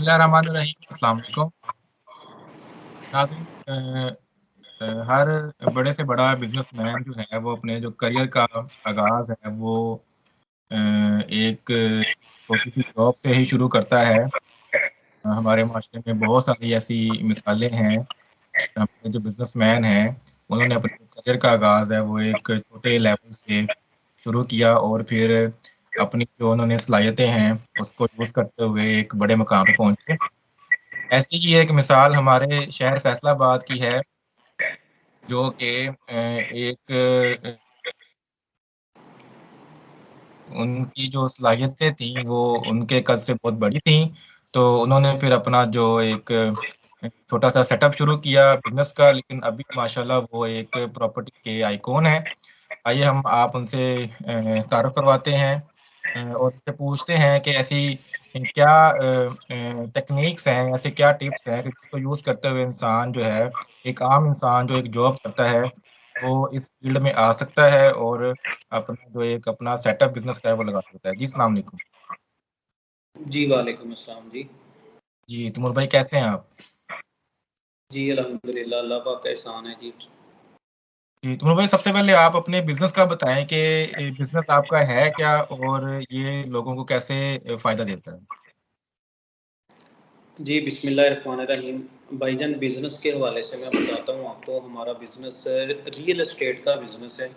बिस्मिल्लाहिर्रहमानिर्रहीम। अस्सलाम वालेकुम नाज़रीन। हर बड़े से बड़ा बिजनेसमैन जो है वो अपने जो करियर का आगाज़ है वो एक छोटी सी जॉब से ही शुरू करता है। हमारे माशरे में बहुत सारी ऐसी मिसालें हैं। हमारे जो बिजनेसमैन हैं उन्होंने अपने करियर का आगाज़ है वो एक छोटे लेवल से शुरू किया और फिर अपनी जो उन्होंने सलाहियतें हैं उसको यूज़ करते हुए एक बड़े मुकाम पे पहुँचे। ऐसी ही एक मिसाल हमारे शहर फैसलाबाद की है, जो कि एक उनकी जो सलाहियतें थीं, वो उनके कद से बहुत बड़ी थीं, तो उन्होंने फिर अपना जो एक छोटा-सा सेटअप शुरू किया बिज़नेस का, लेकिन अभी माशाल्लाह वो एक प्रॉपर्टी के आइकॉन हैं। आइए हम आप उनसे तारुफ़ करवाते हैं और उनसे पूछते हैं कि ऐसी क्या टेक्निक्स हैं, ऐसे क्या टिप्स हैं कि जिसको यूज़ करते हुए इंसान जो है, एक आम इंसान जो एक जॉब करता है, वो इस फ़ील्ड में आ सकता है और अपना जो एक अपना सेटअप बिज़नेस का है वो लगा सकता है। जी, अस्सलाम वालेकुम। जी, वालेकुम अस्सलाम जी। जी, तैमूर भाई कैसे हैं आप? जी, अल्हम्दुलिल्लाह अल्लाह पाक का एहसान है जी। जी, तैमूर भाई सबसे पहले आप अपने बिज़नेस का बताएँ कि बिज़नेस आपका है क्या और ये लोगों को कैसे फ़ायदा देता है? जी, बिस्मिल्लाहिर्रहमानिर्रहीम। भाईजान बिज़नेस के हवाले से मैं बताता हूँ आपको, हमारा बिज़नेस रियल एस्टेट का बिज़नेस है,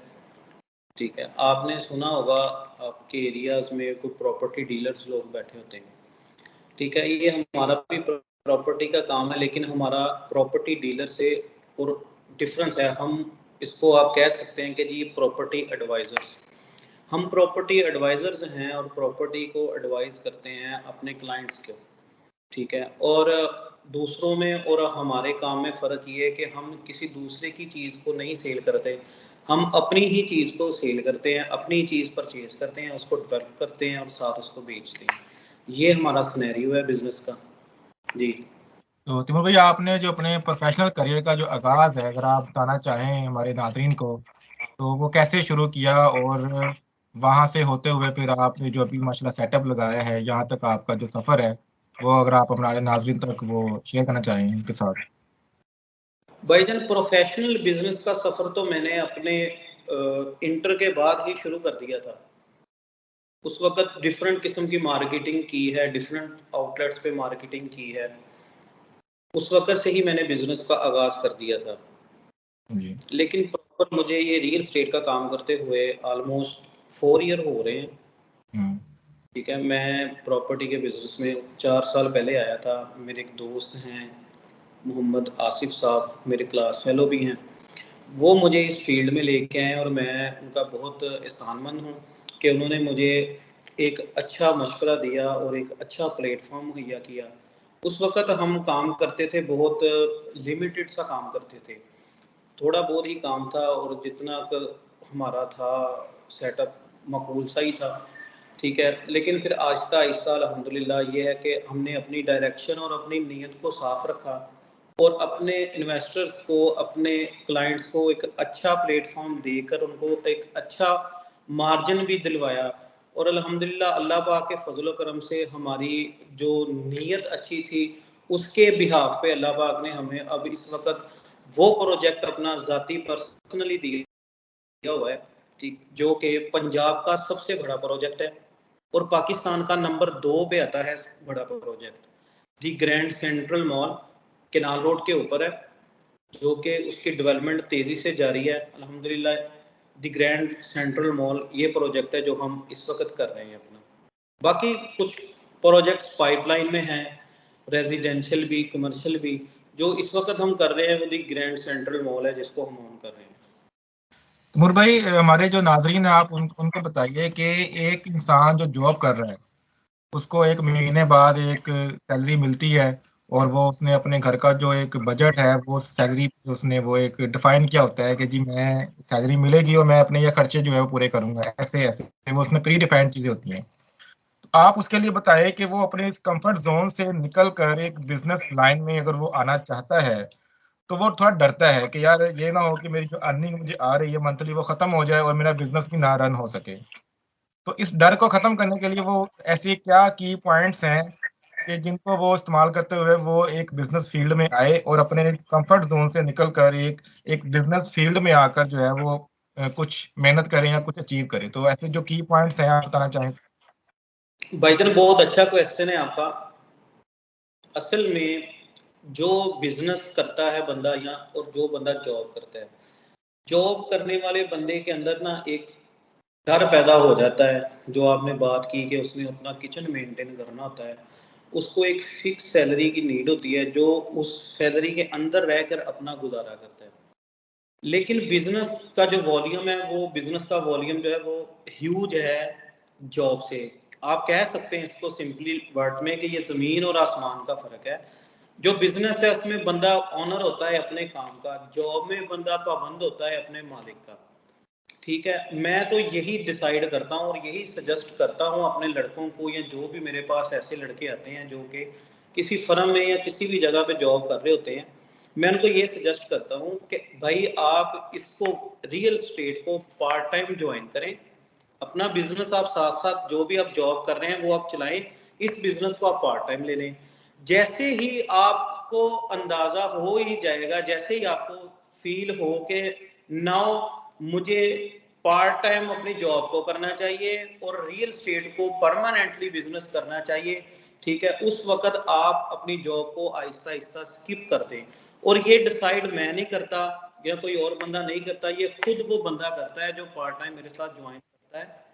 ठीक है। आपने सुना होगा आपके एरियाज़ में कोई प्रॉपर्टी डीलर्स लोग बैठे होते हैं, ठीक है। ये हमारा भी प्रॉपर्टी का काम है, लेकिन हमारा प्रॉपर्टी डीलर से और डिफ़रेंस है। हम इसको आप कह सकते हैं कि जी प्रॉपर्टी एडवाइज़र्स। हम प्रॉपर्टी एडवाइज़र्स हैं और प्रॉपर्टी को एडवाइज़ करते हैं अपने क्लाइंट्स को, ठीक है। और दूसरों में और हमारे काम में फ़र्क ये है कि हम किसी दूसरे की चीज़ को नहीं सेल करते, हम अपनी ही चीज़ को सेल करते हैं, अपनी चीज़ परचेज़ करते हैं, उसको डेवलप करते हैं और साथ उसको बेचते हैं। ये हमारा सिनेरियो है बिज़नेस का। जी। तो तैमूर भाई आपने जो अपने प्रोफ़ेशनल करियर का जो आगाज़ है, अगर आप बताना चाहें हमारे नाज़रीन को, तो वो कैसे शुरू किया और वहाँ से होते हुए फिर आपने जो अभी माशाल्लाह सेटअप लगाया है, यहाँ तक आपका जो सफ़र है, वो अगर आप हमारे नाज़रीन तक वो शेयर करना चाहें उनके साथ? भाईजान प्रोफ़ेशनल बिज़नेस का सफ़र तो मैंने अपने इंटर के बाद ही शुरू कर दिया था। उस वक़्त डिफ़रेंट किस्म की मार्केटिंग की है, डिफ़रेंट आउटलेट्स पे मार्केटिंग की है। उस वक़्त से ही मैंने बिज़नेस का आगाज़ कर दिया था। जी। लेकिन प्रॉपर मुझे ये रियल एस्टेट का काम करते हुए ऑलमोस्ट 4 ईयर हो रहे हैं, हुँ, ठीक है। मैं प्रॉपर्टी के बिज़नेस में 4 साल पहले आया था। मेरे एक दोस्त हैं, मोहम्मद आसिफ़ साहब, मेरे क्लास फ़ेलो भी हैं। वो मुझे इस फ़ील्ड में लेके आए और मैं उनका बहुत एहसानमंद हूँ कि उन्होंने मुझे एक अच्छा मशवरा दिया और एक अच्छा प्लेटफ़ॉर्म मुहैया किया। उस वक़्त हम काम करते थे, बहुत लिमिटेड सा काम करते थे। थोड़ा बहुत ही काम था और जितना क हमारा था सेटअप माकूल सा ही था, ठीक है। लेकिन फिर आहिस्ता-आहिस्ता अल्हम्दुलिल्लाह ये है कि हमने अपनी डायरेक्शन और अपनी नीयत को साफ़ रखा और अपने इन्वेस्टर्स को, अपने क्लाइंट्स को एक अच्छा प्लेटफ़ॉर्म देकर उनको एक अच्छा मार्जिन भी दिलवाया और अल्हम्दुलिल्लाह अल्लाह पाक के फ़ज़ल व करम से हमारी जो नीयत अच्छी थी, उसके बिहाफ़ पे अल्लाह पाक ने हमें अब इस वक़्त वो प्रोजेक्ट अपना ज़ाती पर्सनली दिया हुआ है, ठीक, जो कि पंजाब का सबसे बड़ा प्रोजेक्ट है और पाकिस्तान का नंबर 2 पे आता है बड़ा project. The Grand Central Mall Canal Road के ऊपर है, जो कि उसकी डेवलपमेंट तेज़ी से जारी है। अल्हम्दुलिल्लाह दी ग्रैंड सेंट्रल मॉल ये प्रोजेक्ट है जो हम इस वक़्त कर रहे हैं अपना। बाकी कुछ प्रोजेक्ट्स पाइपलाइन में हैं, रेज़िडेंशियल भी, कमर्शियल भी। जो इस वक़्त हम कर रहे हैं वो दी ग्रैंड सेंट्रल मॉल है जिसको हम ओन कर रहे हैं। तैमूर भाई हमारे जो नाज़रीन हैं आप उनको बताइए कि एक इंसान जो जॉब कर रहा है, उसको 1 महीने बाद एक सैलरी मिलती है और वो उसने अपने घर का जो एक बजट है, वो सैलरी उसने वो एक डिफ़ाइन किया होता है कि जी मैं सैलरी मिलेगी और मैं अपने ये खर्चे जो है वो पूरे करूँगा, ऐसे-ऐसे वो उसमें प्री डिफ़ाइंड चीज़ें होती हैं। तो आप उसके लिए बताएँ कि वो अपने इस कम्फ़र्ट ज़ोन से निकल कर एक बिज़नेस लाइन में अगर वो आना चाहता है, तो वो थोड़ा डरता है कि यार ये ना हो कि मेरी जो अर्निंग मुझे आ रही है मंथली वो ख़त्म हो जाए और मेरा बिज़नेस भी ना रन हो सके। तो इस डर को ख़त्म करने के लिए वो ऐसे क्या की पॉइंट्स हैं कि जिनको वो इस्तेमाल करते हुए वो एक बिजनेस फील्ड में आए और अपने कंफर्ट जोन से निकलकर एक बिजनेस फील्ड में आकर जो है वो कुछ मेहनत करें या कुछ अचीव करें। तो ऐसे जो की पॉइंट्स हैं आप बताना चाहें? भाईजान बहुत अच्छा क्वेश्चन है आपका। असल में जो बिजनेस करता है बंदा या और जो बंदा जॉब करता है, जॉब करने वाले बंदे के अंदर ना एक डर पैदा हो जाता है। जो आपने बात की कि उसने अपना किचन मेंटेन करना होता है, उसको एक फिक्स सैलरी की नीड होती है जो उस सैलरी के अंदर रहकर अपना गुजारा करता है। लेकिन बिजनेस का जो वॉल्यूम है, वो बिजनेस का वॉल्यूम जो है वो ह्यूज है जॉब से। आप कह सकते हैं इसको सिंपली वर्ड में कि ये ज़मीन और आसमान का फ़र्क है। जो बिजनेस है उसमें बंदा ऑनर होता है अपने काम का, जॉब में बंदा पाबंद होता है अपने मालिक का। ठीक है, मैं तो यही डिसाइड करता हूँ और यही सजेस्ट करता हूँ अपने लड़कों को, या जो भी मेरे पास ऐसे लड़के आते हैं जो कि किसी फर्म में या किसी भी जगह पे जॉब कर रहे होते हैं, मैं उनको ये सजेस्ट करता हूँ कि भाई आप इसको रियल स्टेट को पार्ट टाइम ज्वाइन करें। अपना बिजनेस आप साथ साथ जो भी आप जॉब कर रहे हैं वो आप चलाएं, इस बिजनेस को आप पार्ट टाइम ले लें। जैसे ही आपको अंदाजा हो ही जाएगा, जैसे ही आपको फील हो के नाउ मुझे पार्ट टाइम अपनी जॉब को करना चाहिए और रियल स्टेट को परमानेंटली बिजनेस करना चाहिए, ठीक है, उस वक्त आप अपनी जॉब को आहिस्ता आहिस्ता स्किप कर दें। और ये डिसाइड मैं नहीं करता या कोई और बंदा नहीं करता, ये खुद वो बंदा करता है जो पार्ट टाइम मेरे साथ ज्वाइन करता है।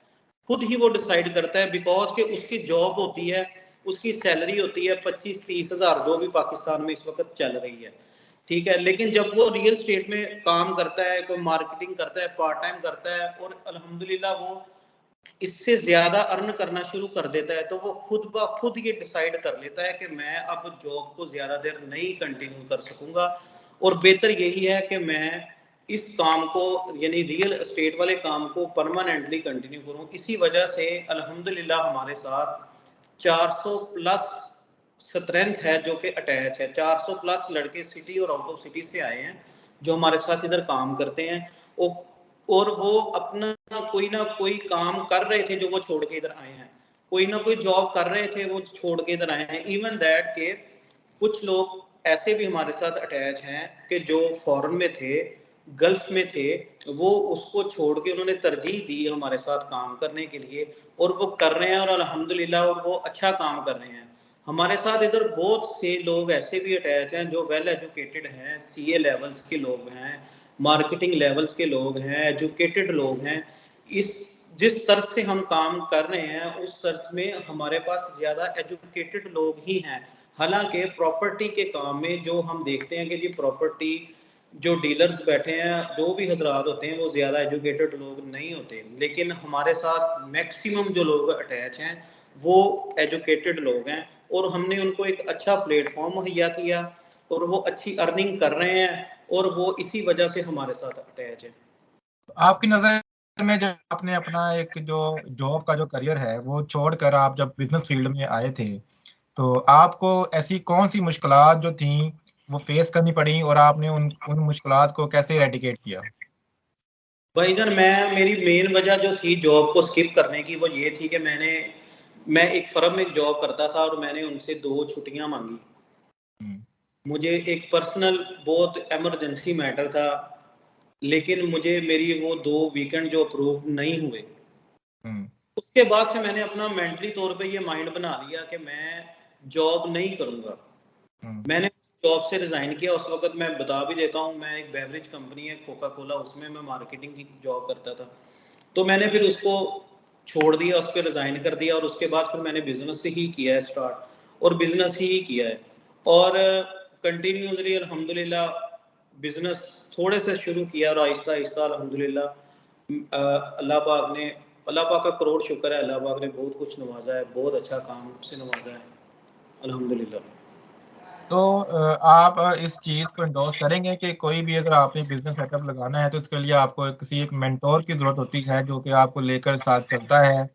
खुद ही वो डिसाइड करता है, बिकॉज कि उसकी जॉब होती है, उसकी सैलरी होती है 25-30 हज़ार जो भी पाकिस्तान में इस वक्त चल रही है, ठीक है। लेकिन जब वो रियल स्टेट में काम करता है, कोई मार्केटिंग करता है, पार्ट टाइम करता है और अल्हम्दुलिल्लाह वो इससे ज्यादा अर्न करना शुरू कर देता है, तो वो खुद ब खुद ये डिसाइड कर लेता है कि मैं अब जॉब को ज्यादा देर नहीं कंटिन्यू कर सकूंगा और बेहतर यही है कि मैं इस काम को यानी रियल एस्टेट वाले काम को परमानेंटली कंटिन्यू करूं। इसी वजह से अल्हम्दुलिल्लाह हमारे साथ 400 प्लस स्ट्रेंथ है जो कि अटैच है। 400 प्लस लड़के सिटी और आउट ऑफ सिटी से आए हैं जो हमारे साथ इधर काम करते हैं। और वो अपना कोई ना कोई काम कर रहे थे जो वो छोड़ के इधर आए हैं, कोई ना कोई जॉब कर रहे थे वो छोड़ के इधर आए हैं। इवन दैट के कुछ लोग ऐसे भी हमारे साथ अटैच हैं कि जो फॉरेन में थे, गल्फ में थे, वो उसको छोड़ के उन्होंने तरजीह दी हमारे साथ काम करने के लिए और वो कर रहे हैं और अल्हम्दुलिल्लाह और वो अच्छा काम कर रहे हैं। हमारे साथ इधर बहुत से लोग ऐसे भी अटैच हैं जो वेल एजुकेटेड हैं, सीए लेवल्स के लोग हैं, मार्केटिंग लेवल्स के लोग हैं, एजुकेटेड लोग हैं। इस जिस तर्ज से हम काम कर रहे हैं उस तर्ज में हमारे पास ज़्यादा एजुकेटेड लोग ही हैं। हालांकि प्रॉपर्टी के काम में जो हम देखते हैं कि जी प्रॉपर्टी जो डीलर्स बैठे हैं, जो भी हजरात होते हैं वो ज़्यादा एजुकेटेड लोग नहीं होते, लेकिन हमारे साथ मैक्सिमम जो लोग अटैच हैं वो एजुकेटेड लोग हैं और हमने उनको एक अच्छा प्लेटफॉर्म मुहैया किया और वो अच्छी अर्निंग कर रहे हैं और वो इसी वजह से हमारे साथ अटैच है। आपकी नज़र में जब आपने अपना एक जो जॉब का जो करियर है, वो छोड़कर आप जब बिज़नेस फ़ील्ड में आए थे, तो आपको ऐसी कौन-सी मुश्किलात जो थीं, वो फ़ेस करनी पड़ी और आपने उन मुश्किलात को कैसे एराडिकेट किया? भाईजान मैं मेरी मेन वजह जो थी जॉब को स्किप करने की वो ये थी कि मैं एक फर्म में जॉब करता था और मैंने उनसे 2 छुट्टियाँ माँगी। हुँ, मुझे एक पर्सनल बहुत इमरजेंसी मैटर था, लेकिन मुझे मेरी वो 2 वीकेंड जो अप्रूव नहीं हुए। हुँ, उसके बाद से मैंने अपना मेंटली तौर पे ये माइंड बना लिया कि मैं जॉब नहीं करूँगा। हुँ, मैंने जॉब से रिज़ाइन किया। उस वक़्त मैं बता भी देता हूँ, मैं एक बेवरेज कंपनी है कोका कोला, उसमें मैं मार्केटिंग की जॉब करता था। तो मैंने फिर उसको छोड़ दिया, उस पे रिज़ाइन कर दिया और उसके बाद फिर मैंने बिज़नेस ही किया है स्टार्ट और बिज़नेस ही किया है। और कंटिन्यूअसली अल्हम्दुलिल्लाह बिज़नेस थोड़े से शुरू किया और आहिस्ता-आहिस्ता अल्हम्दुलिल्लाह अल्लाह पाक का करोड़ शुक्र है, अल्लाह पाक ने बहुत कुछ नवाज़ा है, बहुत अच्छा काम से नवाज़ा है, अल्हम्दुलिल्लाह। तो आप इस चीज़ को एंडोर्स करेंगे कि कोई भी अगर आपने बिज़नेस सेटअप लगाना है, तो इसके लिए आपको किसी एक मेंटर की ज़रूरत होती है, जो कि आपको लेकर साथ चलता है?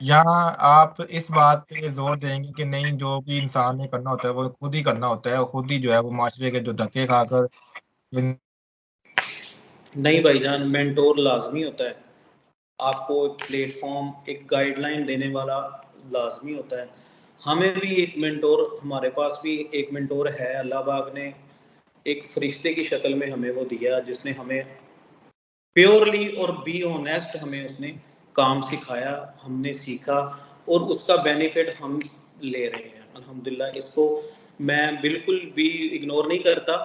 या आप इस बात पे ज़ोर देंगे कि नहीं, जो भी इंसान ने करना होता है, वो खुद ही करना होता है और खुद ही जो है वो माशरे के जो धक्के खाकर इन नहीं भाईजान, मेंटोर लाज़मी होता है। आपको एक प्लेटफ़ॉर्म, एक गाइडलाइन देने वाला लाज़मी होता है। हमें भी एक मेंटोर, हमारे पास भी एक मेंटोर है, अल्लाह पाक ने एक फरिश्ते की शक्ल में हमें वो दिया, जिसने हमें प्योरली और बी ऑनेस्ट हमें उसने काम सिखाया, हमने सीखा और उसका बेनिफिट हम ले रहे हैं अल्हम्दुलिल्लाह। इसको मैं बिल्कुल भी इग्नोर नहीं करता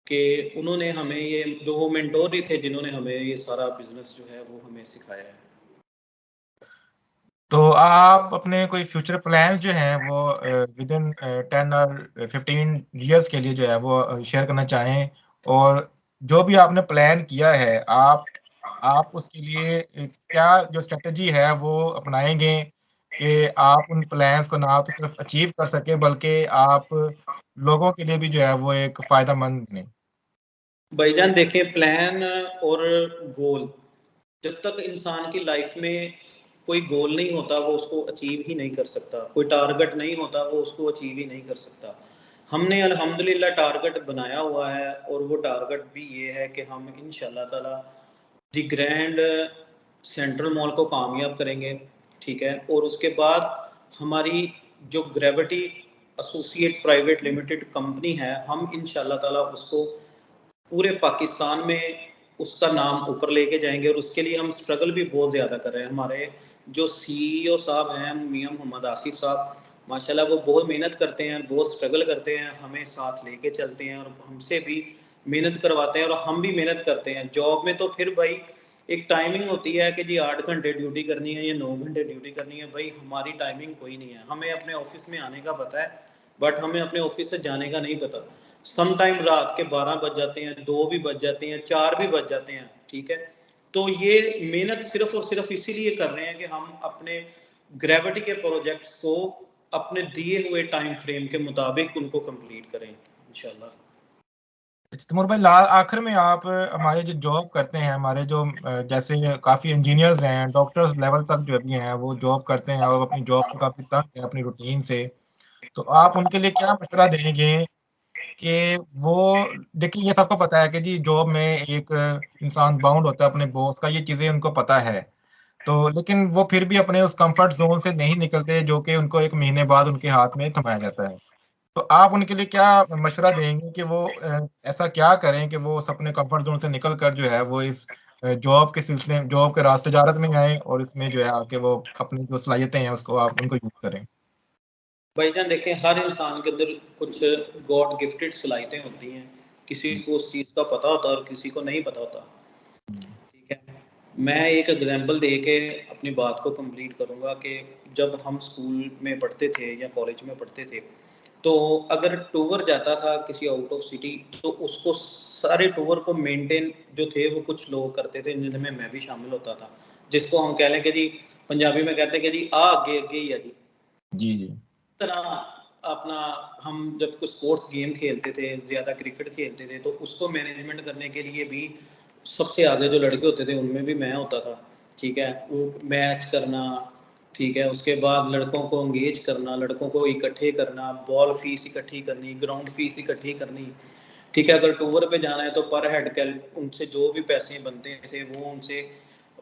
कि उन्होंने हमें ये, जो वो मेंटोर ही थे जिन्होंने हमें ये सारा बिजनेस जो है वो हमें सिखाया है। तो आप अपने कोई फ्यूचर प्लान्स जो हैं वो विदिन 10 और 15 इयर्स के लिए जो है वो शेयर करना चाहें, और जो भी आपने प्लान किया है आप उसके लिए क्या जो स्ट्रेटजी है वो अपनाएंगे कि आप उन प्लान्स को ना तो सिर्फ अचीव कर सके बल्कि आप लोगों के लिए भी जो है वो एक फायदेमंद बने। भाईजान देखें, प्लान और गोल, जब तक इंसान की लाइफ में कोई गोल नहीं होता वो उसको अचीव ही नहीं कर सकता, कोई टारगेट नहीं होता वो उसको अचीव ही नहीं कर सकता। हमने अल्हम्दुलिल्लाह टारगेट बनाया हुआ है और वो टारगेट भी ये है कि हम इंशाल्लाह ताला दी ग्रैंड सेंट्रल मॉल को कामयाब करेंगे, ठीक है। और उसके बाद हमारी जो gravity associate private limited company है, हम इंशाल्लाह ताला उसको पूरे पाकिस्तान में उसका नाम ऊपर लेके जाएंगे। और उसके लिए हम स्ट्रगल भी बहुत ज़्यादा कर रहे हैं। हमारे जो सीईओ साहब हैं मियां मोहम्मद आसिफ साहब, माशाल्लाह वो बहुत मेहनत करते हैं, बहुत स्ट्रगल करते हैं, हमें साथ लेके चलते हैं और हमसे भी मेहनत करवाते हैं और हम भी मेहनत करते हैं। जॉब में तो फिर भाई एक टाइमिंग होती है कि जी 8 घंटे ड्यूटी करनी है या 9 घंटे ड्यूटी करनी है, भाई हमारी टाइमिंग कोई नहीं है। हमें अपने ऑफिस में आने का पता है, बट हमें अपने ऑफिस से जाने का नहीं पता। सम टाइम रात के 12 बज जाते हैं, 2 भी बज जाते हैं, 4 भी बज जाते हैं, ठीक है। तो ये मेहनत सिर्फ और सिर्फ इसीलिए कर रहे हैं कि हम अपने ग्रेविटी के प्रोजेक्ट्स को अपने दिए हुए टाइम फ्रेम के मुताबिक उनको कंप्लीट करें इंशाल्लाह। तैमूर भाई, आखिर में आप हमारे जो जॉब करते हैं, हमारे जो जैसे काफ़ी इंजीनियर्स हैं, डॉक्टर्स लेवल तक जो भी हैं वो जॉब करते हैं और अपनी जॉब से काफ़ी तंग है अपनी रूटीन से, तो आप उनके लिए क्या मशवरा देंगे कि वो, देखिए ये सबको पता है कि जी जॉब में एक इंसान बाउंड होता है अपने बॉस का, ये चीज़ें उनको पता है, तो लेकिन वो फिर भी अपने उस कंफर्ट जोन से नहीं निकलते जो कि उनको 1 महीने बाद उनके हाथ में थमाया जाता है। तो आप उनके लिए क्या मशवरा देंगे कि वो ऐसा क्या करें कि वो अपने कंफर्ट ज़ोन से निकल कर जो है वो इस जॉब के सिलसिले में, जॉब के रास्ते तिजारत में आएँ और इसमें जो है आके वो अपनी जो सलाहियतें हैं उसको आप उनको यूज़ करें? भाईजान देखें, हर इंसान के अंदर कुछ गॉड गिफ्टेड सलाहियतें होती हैं, किसी हुँ, को उस चीज़ का पता होता है और किसी को नहीं पता होता, हुँ, ठीक है। मैं एक एग्जांपल दे के अपनी बात को कंप्लीट करूँगा कि जब हम स्कूल में पढ़ते थे या कॉलेज में पढ़ते थे, तो अगर टूर जाता था किसी आउट ऑफ सिटी, तो उसको सारे टूर को मेंटेन जो थे वो कुछ लोग करते थे, जिनमें मैं भी शामिल होता था। जिसको हम कह लें कि जी पंजाबी में कहते हैं कि जी आगे अगे ही है जी। जी, जी। तरह अपना, हम जब कुछ स्पोर्ट्स गेम खेलते थे, ज़्यादा क्रिकेट खेलते थे, तो उसको मैनेजमेंट करने के लिए भी सबसे आगे जो लड़के होते थे उनमें भी मैं होता था, ठीक है। वो मैच करना, ठीक है, उसके बाद लड़कों को एंगेज करना, लड़कों को इकट्ठे करना, बॉल फीस इकट्ठी करनी, ग्राउंड फीस इकट्ठी करनी, ठीक है। अगर टूर पे जाना है तो पर हेड कैल उनसे जो भी पैसे बनते थे वो उनसे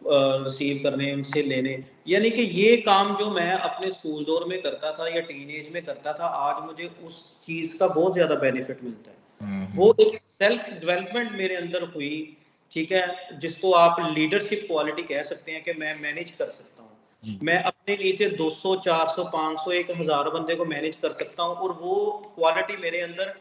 रिसीव करने, उनसे लेने। यानी कि ये काम जो मैं अपने स्कूल दौर में करता था या टीन एज में करता था, आज मुझे उस चीज़ का बहुत ज़्यादा बेनिफिट मिलता है। हुँ, वो हुँ। एक सेल्फ डेवलपमेंट मेरे अंदर हुई, ठीक है, जिसको आप लीडरशिप क्वालिटी कह सकते हैं कि मैं मैनेज कर सकता हूँ। जी, मैं अपने नीचे 200, 400, 500, 1000 बंदे को मैनेज कर सकता हूँ और वो क्वालिटी मेरे अंदर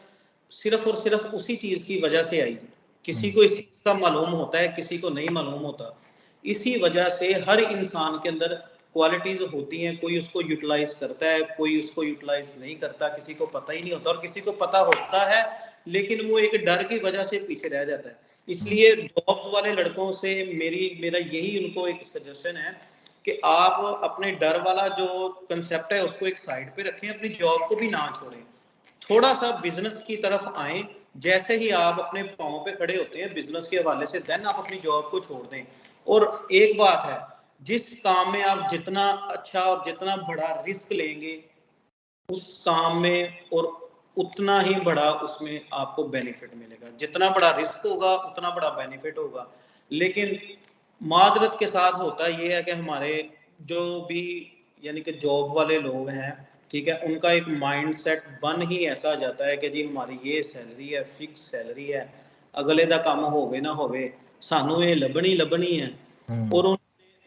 सिर्फ और सिर्फ उसी चीज़ की वजह से आई। किसी हुँ, को इस चीज़ का मालूम होता है, किसी को नहीं मालूम होता। इसी वजह से हर इंसान के अंदर क्वालिटीज़ होती हैं, कोई उसको यूटिलाइज़ करता है, कोई उसको यूटिलाइज़ नहीं करता, किसी को पता ही नहीं होता और किसी को पता होता है, लेकिन वो एक डर की वजह से पीछे रह जाता है। हुँ, इसलिए जॉब्स वाले लड़कों से मेरा यही उनको एक सजेशन है कि आप अपने डर वाला जो कंसेप्ट है उसको एक साइड पे रखें, अपनी जॉब को भी ना छोड़ें। थोड़ा सा बिजनेस की तरफ आए। जैसे ही आप अपने पाँव पे खड़े होते हैं बिजनेस के हवाले से, देन आप अपनी जॉब को छोड़ दें। और एक बात है, जिस काम में आप जितना अच्छा और जितना बड़ा रिस्क लेंगे उस काम में, और उतना ही बड़ा उसमें आपको बेनिफिट मिलेगा। जितना बड़ा रिस्क होगा उतना बड़ा बेनिफिट होगा। लेकिन माजरत के साथ होता ये है कि हमारे जो भी यानी कि जॉब वाले लोग हैं, ठीक है, उनका एक माइंडसेट बन ही ऐसा आ जाता है कि जी हमारी ये सैलरी है, फिक्स सैलरी है, अगले दा काम होवे ना होवे सानू ये लभनी है, और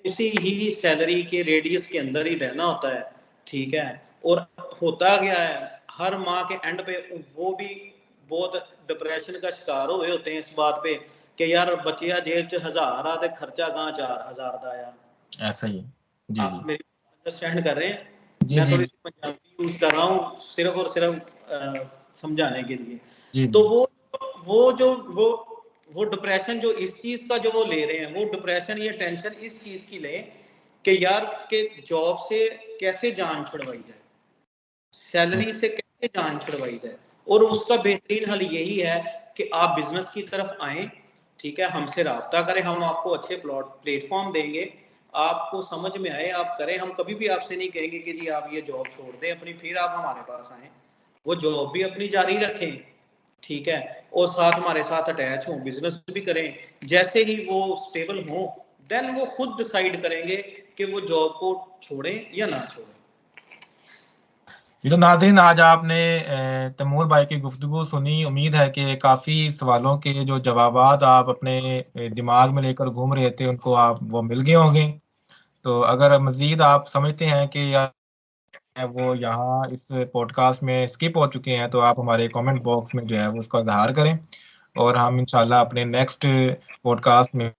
इसी ही सैलरी के रेडियस के अंदर ही रहना होता है। ठीक है, और होता क्या है हर माह के एंड पे वो भी बहुत डिप्रेशन का शिकार हुए होते हैं इस बात पे कि यार बचिया जेब च 1000 आ ते खर्चा कहाँ 4000 का आया। ऐसा ही है। जी आप जी मेरी अंडरस्टैंड कर रहे हैं? जी मैं जी थोड़ी सी पंजाबी यूज कर रहा हूँ सिर्फ और सिर्फ समझाने के लिए। जी तो जी वो जो वो डिप्रेशन जो इस चीज का जो वो ले रहे हैं, वो डिप्रेशन या टेंशन इस चीज की ले कि यार के जॉब से कैसे जान छुड़वाई जाए, सैलरी से कैसे जान छुड़वाई जाए, और उसका बेहतरीन हल यही है कि आप बिजनेस की तरफ आए। ठीक है, हमसे रब्ता करें, हम आपको अच्छे प्लेटफॉर्म देंगे, आपको समझ में आए आप करें। हम कभी भी आपसे नहीं कहेंगे कि जी आप ये जॉब छोड़ दें अपनी फिर आप हमारे पास आए, वो जॉब भी अपनी जारी रखें। ठीक है, और साथ हमारे साथ अटैच हों, बिजनेस भी करें। जैसे ही वो स्टेबल हों देन वो खुद डिसाइड करेंगे कि वो जॉब को छोड़ें या ना छोड़ें। ये तो नाज़रीन, आज आपने तैमूर भाई की गुफ्तगू सुनी। उम्मीद है कि काफ़ी सवालों के जो जवाबात आप अपने दिमाग में लेकर घूम रहे थे उनको आप वो मिल गए होंगे। तो अगर मज़ीद आप समझते हैं कि यार वो यहाँ इस पॉडकास्ट में स्किप हो चुके हैं तो आप हमारे कमेंट बॉक्स में जो है वो उसका इज़हार करें, और हम इंशाल्लाह अपने नेक्स्ट पॉडकास्ट में,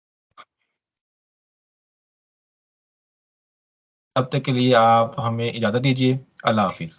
तब तक के लिए आप हमें इजाज़त दीजिए। अल्लाह हाफ़िज़।